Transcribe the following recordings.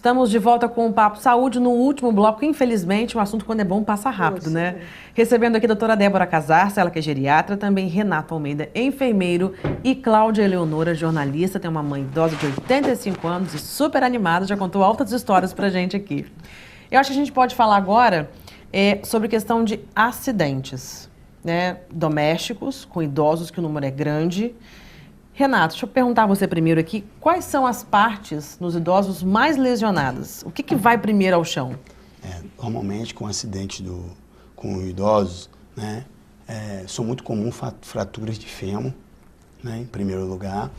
Estamos de volta com o Papo Saúde no último bloco. Infelizmente, o assunto quando é bom passa rápido, né? Recebendo aqui a doutora Débora Casarça, ela que é geriatra, também Renato Almeida, enfermeiro, e Cláudia Eleonora, jornalista, tem uma mãe idosa de 85 anos e super animada, já contou altas histórias pra gente aqui. Eu acho que a gente pode falar agora sobre questão de acidentes, né, domésticos, com idosos, que o número é grande. Renato, deixa eu perguntar a você primeiro aqui, quais são as partes nos idosos mais lesionadas? O que vai primeiro ao chão? Normalmente, com acidente com idosos, né, são muito comuns fraturas de fêmur, né, em primeiro lugar.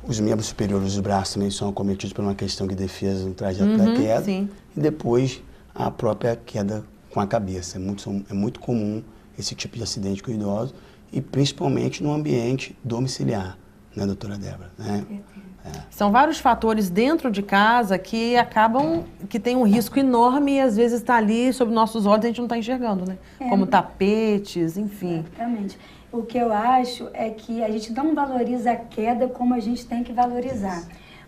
Os membros superiores dos braços também são acometidos por uma questão de defesa no trajeto da queda. Sim. E depois, a própria queda com a cabeça. É muito comum esse tipo de acidente com idosos, e principalmente no ambiente domiciliar. Né, doutora Débora? Né? São vários fatores dentro de casa que que tem um risco enorme e às vezes está ali sob nossos olhos e a gente não está enxergando, né? Como tapetes, enfim. Exatamente. O que eu acho é que a gente não valoriza a queda como a gente tem que valorizar.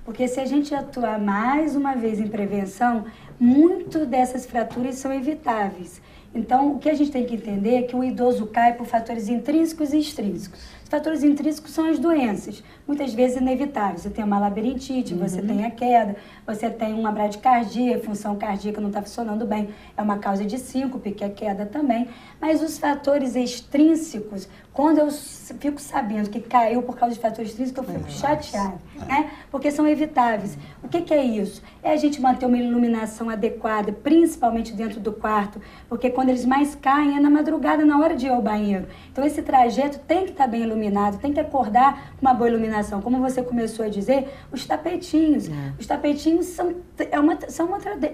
Porque se a gente atuar mais uma vez em prevenção, muito dessas fraturas são evitáveis. Então, o que a gente tem que entender é que o idoso cai por fatores intrínsecos e extrínsecos. Os fatores intrínsecos são as doenças, muitas vezes inevitáveis. Você tem uma labirintite, você tem a queda, você tem uma bradicardia, a função cardíaca não está funcionando bem, é uma causa de síncope, que é queda também. Mas os fatores extrínsecos, quando eu fico sabendo que caiu por causa de fatores extrínsecos, eu fico chateada, né? Porque são evitáveis. O que é isso? É a gente manter uma iluminação adequada, principalmente dentro do quarto, porque quando eles mais caem é na madrugada, na hora de ir ao banheiro. Então esse trajeto tem que estar bem iluminado, tem que acordar com uma boa iluminação. Como você começou a dizer, os tapetinhos. Os tapetinhos são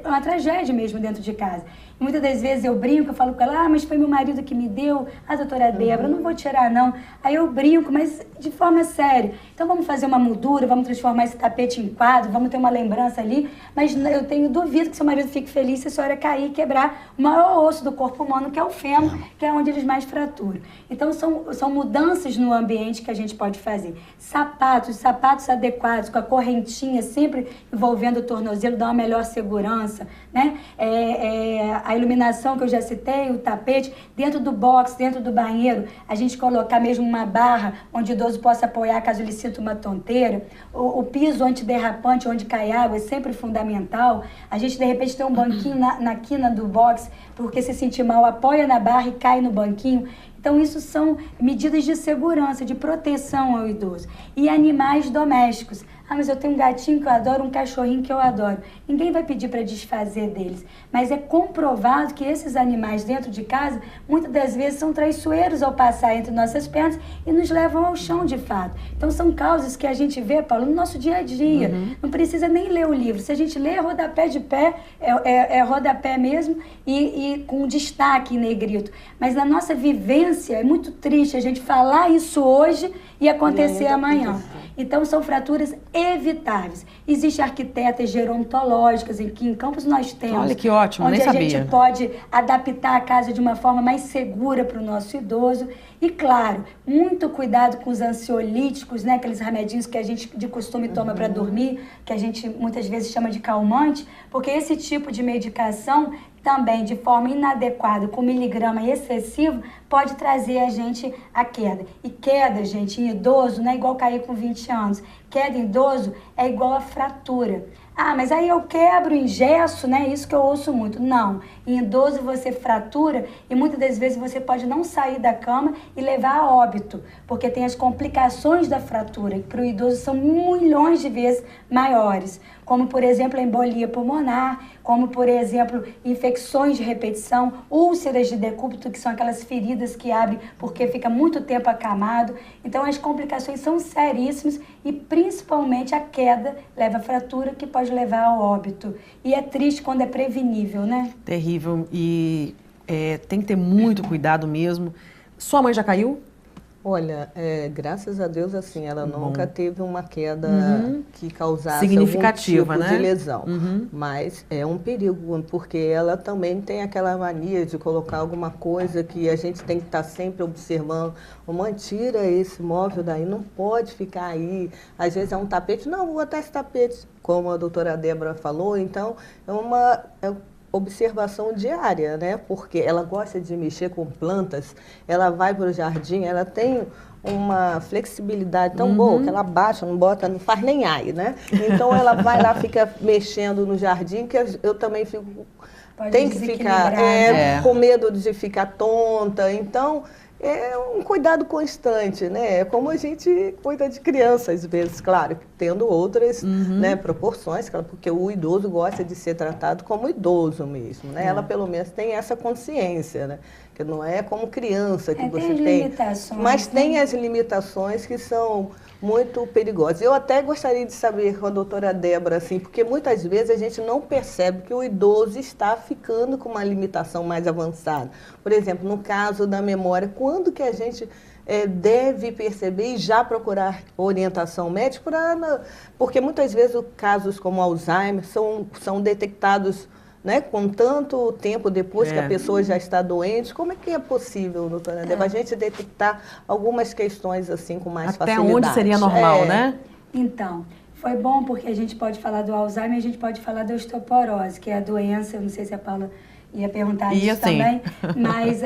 uma tragédia mesmo dentro de casa. E muitas das vezes eu brinco, eu falo com ela, mas foi meu marido que me deu, doutora Débora, não vou tirar não. Aí eu brinco, mas de forma séria. Então vamos fazer uma moldura, vamos transformar esse tapete em quadro, vamos ter uma lembrança ali, mas eu tenho duvido que seu marido fique feliz se a senhora cair e quebrar o maior osso do corpo humano, que é o fêmur, que é onde eles mais fraturam. Então são mudanças no ambiente que a gente pode fazer. Sapatos adequados, com a correntinha sempre envolvendo o tornozelo, dá uma melhor segurança, né? A iluminação que eu já citei, o tapete, dentro do box, dentro do banheiro, a gente colocar mesmo uma barra onde o idoso possa apoiar caso ele sinta uma tonteira. O piso antiderrapante, onde cai água, é sempre fundamental. A gente, de repente, tem um banquinho na quina do box, porque se sentir mal, apoia na barra e cai no banquinho. Então, isso são medidas de segurança, de proteção ao idoso. E animais domésticos. Mas eu tenho um gatinho que eu adoro, um cachorrinho que eu adoro. Ninguém vai pedir para desfazer deles. Mas é comprovado que esses animais dentro de casa, muitas das vezes, são traiçoeiros ao passar entre nossas pernas e nos levam ao chão de fato. Então, são causas que a gente vê, Paulo, no nosso dia a dia. Não precisa nem ler o livro. Se a gente lê, rodapé de pé, é rodapé mesmo e com destaque em negrito. Mas na nossa vivência, é muito triste a gente falar isso hoje e acontecer amanhã. Então, são fraturas evitáveis. Existem arquitetas gerontológicas que em Campos nós temos. Olha que ótimo, onde nem sabia. a gente pode adaptar a casa de uma forma mais segura para o nosso idoso. E, claro, muito cuidado com os ansiolíticos, né? Aqueles remedinhos que a gente de costume toma para dormir, que a gente muitas vezes chama de calmante, porque esse tipo de medicação também de forma inadequada, com miligrama excessivo, pode trazer a gente a queda. E queda, gente, em idoso não é igual cair com 20 anos. Queda em idoso é igual a fratura. Mas aí eu quebro, engesso, né? Isso que eu ouço muito. Não. Em idoso você fratura e muitas das vezes você pode não sair da cama e levar a óbito, porque tem as complicações da fratura, que para o idoso são milhões de vezes maiores, como, por exemplo, a embolia pulmonar, como, por exemplo, infecções de repetição, úlceras de decúbito, que são aquelas feridas que abrem porque fica muito tempo acamado. Então, as complicações são seríssimas e, principalmente, a queda leva a fratura, que pode levar ao óbito. E é triste quando é prevenível, né? Terrível. E tem que ter muito cuidado mesmo. Sua mãe já caiu? Olha, graças a Deus, assim, ela nunca teve uma queda que causasse significativa, algum tipo né? de lesão. Mas é um perigo, porque ela também tem aquela mania de colocar alguma coisa que a gente tem que estar sempre observando. Mãe, tira esse móvel daí, não pode ficar aí. Às vezes é um tapete, não, vou botar esse tapete, como a doutora Débora falou. Então, é uma observação diária, né? Porque ela gosta de mexer com plantas, ela vai para o jardim, ela tem uma flexibilidade tão boa que ela baixa, não bota, não faz nem ai, né? Então ela vai lá, fica mexendo no jardim, que eu também fico, tem que ficar com medo de ficar tonta. Então é um cuidado constante, né? É como a gente cuida de criança, às vezes, claro, tendo outras né, proporções, porque o idoso gosta de ser tratado como idoso mesmo, né? Ela, pelo menos, tem essa consciência, né? Que não é como criança que você tem, mas tem as limitações que são muito perigosas. Eu até gostaria de saber com a doutora Débora, assim, porque muitas vezes a gente não percebe que o idoso está ficando com uma limitação mais avançada. Por exemplo, no caso da memória, quando que a gente deve perceber e já procurar orientação médica? Porque muitas vezes casos como Alzheimer são detectados, né, com tanto tempo depois que a pessoa já está doente. Como é que é possível, doutora Débora, a gente detectar algumas questões assim com mais facilidade? Até onde seria normal, né? Então, foi bom porque a gente pode falar do Alzheimer, a gente pode falar da osteoporose, que é a doença, eu não sei se a Paula ia perguntar isso também, mas,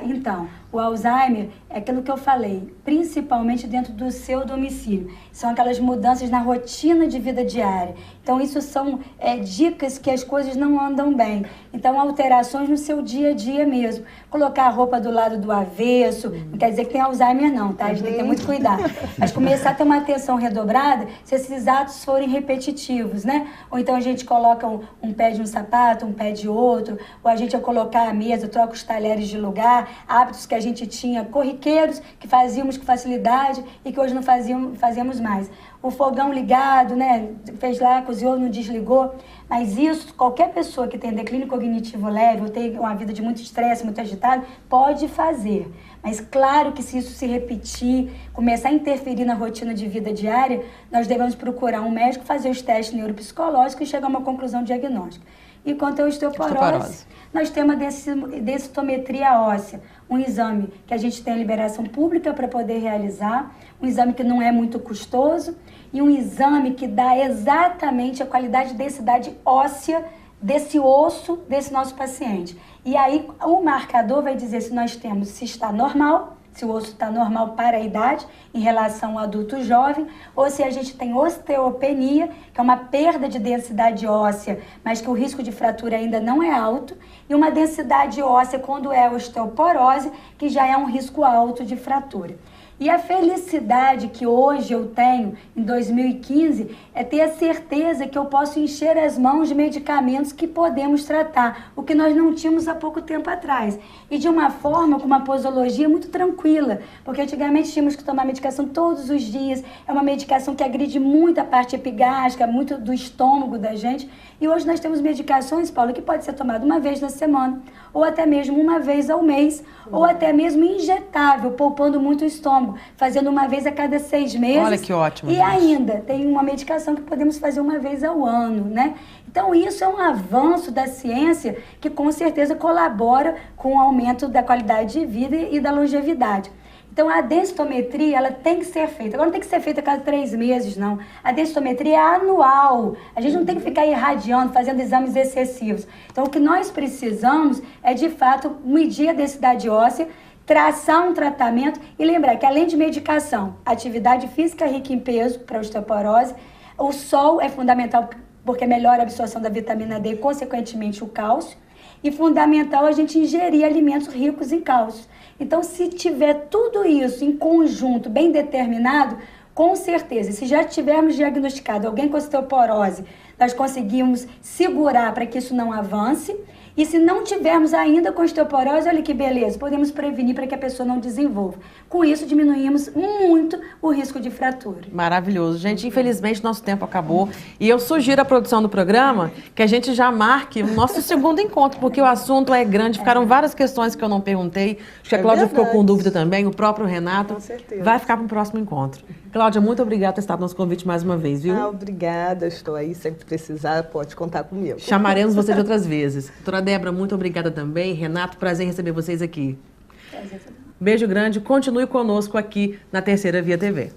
então, o Alzheimer é aquilo que eu falei, principalmente dentro do seu domicílio. São aquelas mudanças na rotina de vida diária. Então, isso são dicas que as coisas não andam bem. Então, alterações no seu dia a dia mesmo. Colocar a roupa do lado do avesso, não quer dizer que tem Alzheimer não, tá? A gente tem que ter muito cuidado. Mas começar a ter uma atenção redobrada se esses atos forem repetitivos, né? Ou então a gente coloca um pé de um sapato, um pé de outro, ou a gente ao colocar a mesa, troca os talheres de lugar, hábitos que a gente tinha corriqueiros, que fazíamos com facilidade e que hoje não fazíamos mais. O fogão ligado, né? Fez lá, cozinhou, não desligou. Mas isso, qualquer pessoa que tem declínio cognitivo leve ou tem uma vida de muito estresse, muito agitado, pode fazer. Mas claro que se isso se repetir, começar a interferir na rotina de vida diária, nós devemos procurar um médico, fazer os testes neuropsicológicos e chegar a uma conclusão diagnóstica. E quanto à osteoporose, nós temos a densitometria óssea, um exame que a gente tem a liberação pública para poder realizar, um exame que não é muito custoso e um exame que dá exatamente a qualidade de densidade óssea desse osso desse nosso paciente. E aí o marcador vai dizer se está normal, se o osso está normal para a idade em relação ao adulto jovem, ou se a gente tem osteopenia, que é uma perda de densidade óssea, mas que o risco de fratura ainda não é alto, e uma densidade óssea quando é osteoporose, que já é um risco alto de fratura. E a felicidade que hoje eu tenho, em 2015, é ter a certeza que eu posso encher as mãos de medicamentos que podemos tratar, o que nós não tínhamos há pouco tempo atrás. E de uma forma, com uma posologia muito tranquila, porque antigamente tínhamos que tomar medicação todos os dias, é uma medicação que agride muito a parte epigástrica, muito do estômago da gente, e hoje nós temos medicações, Paulo, que pode ser tomada uma vez na semana, ou até mesmo uma vez ao mês, ou até mesmo injetável, poupando muito o estômago, fazendo uma vez a cada 6 meses. Olha que ótimo. E ainda tem uma medicação que podemos fazer uma vez ao ano, né? Então isso é um avanço da ciência que com certeza colabora com o aumento da qualidade de vida e da longevidade. Então, a densitometria, ela tem que ser feita. Agora, não tem que ser feita a cada 3 meses, não. A densitometria é anual. A gente não tem que ficar irradiando, fazendo exames excessivos. Então, o que nós precisamos é, de fato, medir a densidade óssea, traçar um tratamento e lembrar que, além de medicação, atividade física rica em peso para a osteoporose, o sol é fundamental porque melhora a absorção da vitamina D e, consequentemente, o cálcio. E fundamental a gente ingerir alimentos ricos em cálcio. Então, se tiver tudo isso em conjunto, bem determinado, com certeza, se já tivermos diagnosticado alguém com osteoporose nós conseguimos segurar para que isso não avance. E se não tivermos ainda com osteoporose, olha que beleza, podemos prevenir para que a pessoa não desenvolva. Com isso, diminuímos muito o risco de fratura. Maravilhoso. Gente, infelizmente nosso tempo acabou. E eu sugiro à produção do programa que a gente já marque o nosso segundo encontro, porque o assunto é grande. Ficaram várias questões que eu não perguntei. Acho que a Cláudia ficou com dúvida também, o próprio Renato. Com certeza. Vai ficar para o próximo encontro. Cláudia, muito obrigada por ter estado no nosso convite mais uma vez, viu? Obrigada, estou aí, sempre precisar, pode contar comigo. Chamaremos você de outras vezes. Doutora Débora, muito obrigada também. Renato, prazer em receber vocês aqui. Beijo grande, continue conosco aqui na Terceira Via TV.